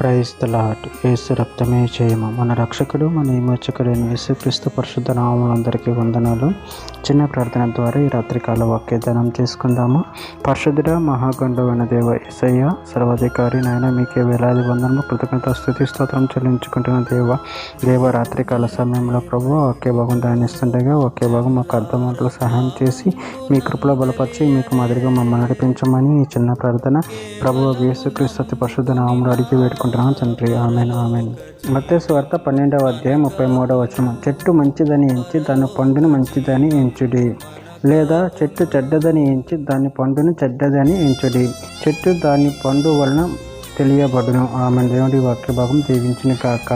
Praise the lord. యేసు రక్తమే జయము. మన రక్షకుడు మన విమోచకుడైన యేసుక్రీస్తు పరిశుద్ధ నామములందరికీ వందనాలు. చిన్న ప్రార్థన ద్వారా ఈ రాత్రికాల వాక్యదానం చేసుకుందాము. పరిశుద్ధుడ మహాగండవైన దేవ యేసయ్య సర్వాధికారి నాయన మీకే వేలాది వందనము కృతజ్ఞత స్తుతి స్తోత్రం చెల్లించుకుంటున్న దేవ రాత్రికాల సమయంలో ప్రభు వాక్య భాగం ధ్యానిస్తుండగా వాక్య భాగం మాకు అర్థమంటలు సహాయం చేసి మీ కృపలో బలపరిచి మీకు మాదిరిగా మమ్మల్ని నడిపించమని ఈ చిన్న ప్రార్థన ప్రభు యేసుక్రీస్తు పరిశుద్ధ నామములో అడిగి వేడుకుంటున్నాను తండ్రి. Amen amen. మత్తయి సువార్త 12వ అధ్యాయం 33వ వచనం. చెట్టు మంచిదని ఎంచి దాని పండును మంచిదని ఎంచుడి, లేదా చెట్టు చెడ్డదని ఎంచి దాని పండును చెడ్డదని ఎంచుడి, చెట్టు దాని పండు వలన తెలియబడును. ఆమె దేవుడి వాక్య భాగం దీవించిన కాక.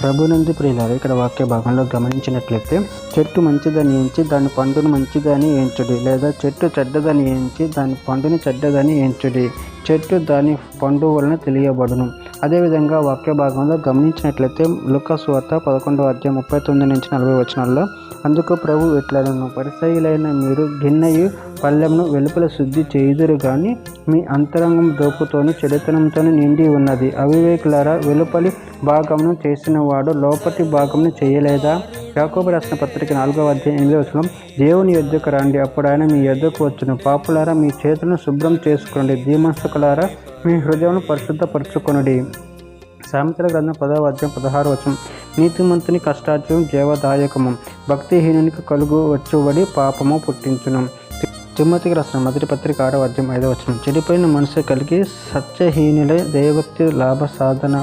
ప్రభు నుండి ప్రియులారు, ఇక్కడ వాక్య భాగంలో గమనించినట్లయితే చెట్టు మంచిదని ఎంచి దాని పండును మంచిదని ఎంచుడి, లేదా చెట్టు చెడ్డదని ఎంచి దాని పండుని చెడ్డదని ఎంచుడి, చెట్టు దాని పండు వలన తెలియబడును. అదేవిధంగా వాక్య భాగంలో గమనించినట్లయితే లూకా సువార్త 11వ అధ్యాయం 39 నుంచి 40 వచనాల్లో అందుకు ప్రభు ఇట్లనెను, పరిసయ్యులైన మీరు గిన్నెయు పళ్ళెమును వెలుపల శుద్ధి చేయుదురు గాని మీ అంతరంగం దోపుతోని చెడుతనంతోని నిండి ఉన్నది. అవివేకులారా, వెలుపలి భాగమును చేసిన వాడు లోపటి భాగమును చేయలేదా? యాకోబు రాసిన పత్రిక 4వ అధ్యాయం 8వ వచనం. దేవుని యొద్దకు రండి, అప్పుడు ఆయన మీ యొద్దకు వచ్చును. పాపులారా, మీ చేతులను శుభ్రం చేసుకోండి, దీమనస్కులారా మీ హృదయం పరిశుద్ధపరచుకొనుడి. సామెతల గ్రంథం 10వ అధ్యాయం 16వ వచనం. నీతిమంతుని కష్టార్జం జీవదాయకము, భక్తిహీనునికి కలుగు వచ్చుబడి పాపము పుట్టించును. తిమోతికి రాసిన మొదటి పత్రిక 6వ అధ్యాయం 5వ వచనం. చెడిపోయిన మనసు కలిగి సత్యహీనులై దైవభక్తి లాభ సాధన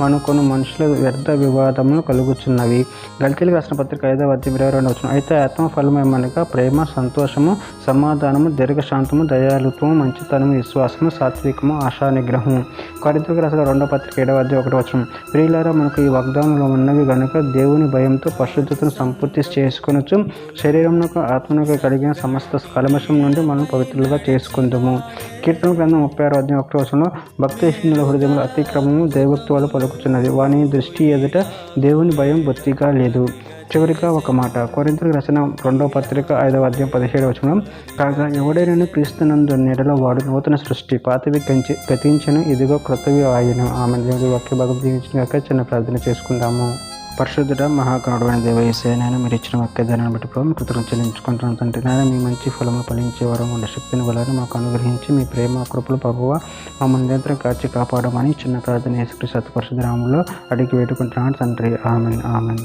అనుకున్న మనుషుల వ్యర్థ వివాదములు కలుగుచున్నవి. గల్తీలకు రాసిన పత్రిక 5వ అధ్యాయం 22వ వచనం. అయితే ఆత్మ ఫలమేమనగా ప్రేమ, సంతోషము, సమాధానము, దీర్ఘశాంతము, దయాళుత్వము, మంచితనము, విశ్వాసము, సాత్వికము, ఆశా నిగ్రహము. కొరింథీయులకు రాసిన 2వ పత్రిక 7వ అధ్యాయం 1వ వచనం. ప్రియులారా, మనకు ఈ వాగ్దానంలో ఉన్నవి గనుక దేవుని భయంతో పరిశుద్ధతను సంపూర్తి చేసుకొనొచ్చు శరీరమునకు ఆత్మనకు కలిగిన సమస్త కల్మషం నుండి మనం పవిత్రులుగా చేసుకుందాము. కీర్తన గ్రంథం 36వ అధ్యాయం 1వ వచనంలో భక్తిహీనుల హృదయంలో అతిక్రమము దైవత్వాలు పలుకుతున్నది, వాని దృష్టి ఎదుట దేవుని భయం బొత్తిగా లేదు. చివరిగా ఒక మాట. కొరింథీయులకు రాసిన 2వ పత్రిక 5వ అధ్యాయం 17వ వచనం. కాగా ఎవడైనా క్రీస్తునందు నీడలో వాడు నూతన సృష్టి, పాతవి గతించను, ఇదిగో క్రొత్తవి ఆయను. ఆమె దేవుడి వాక్య భాగం దీవించిన చిన్న ప్రార్థన చేసుకుందాము. పరిశుద్ధుడ మహాకరుడైన దేవ యేసయ్య, నాయన మీరు ఇచ్చిన వాక్యదానాన్ని బట్టి ప్రభు మీ కృతజ్ఞతలు చెల్లించుకుంటున్నాను తండ్రి. నాయన మీ మంచి ఫలము ఫలించే వరం ఉన్న శక్తిని వలన మాకు అనుగ్రహించి మీ ప్రేమ కృపలు ప్రభువ మమ్మల్ని నిరంతరం కాచి కాపాడమని చిన్న ప్రార్థన యేసుక్రీస్తు పరిశుద్ధ నామములో అడిగి వేడుకుంటున్నాను తండ్రి. Amen amen.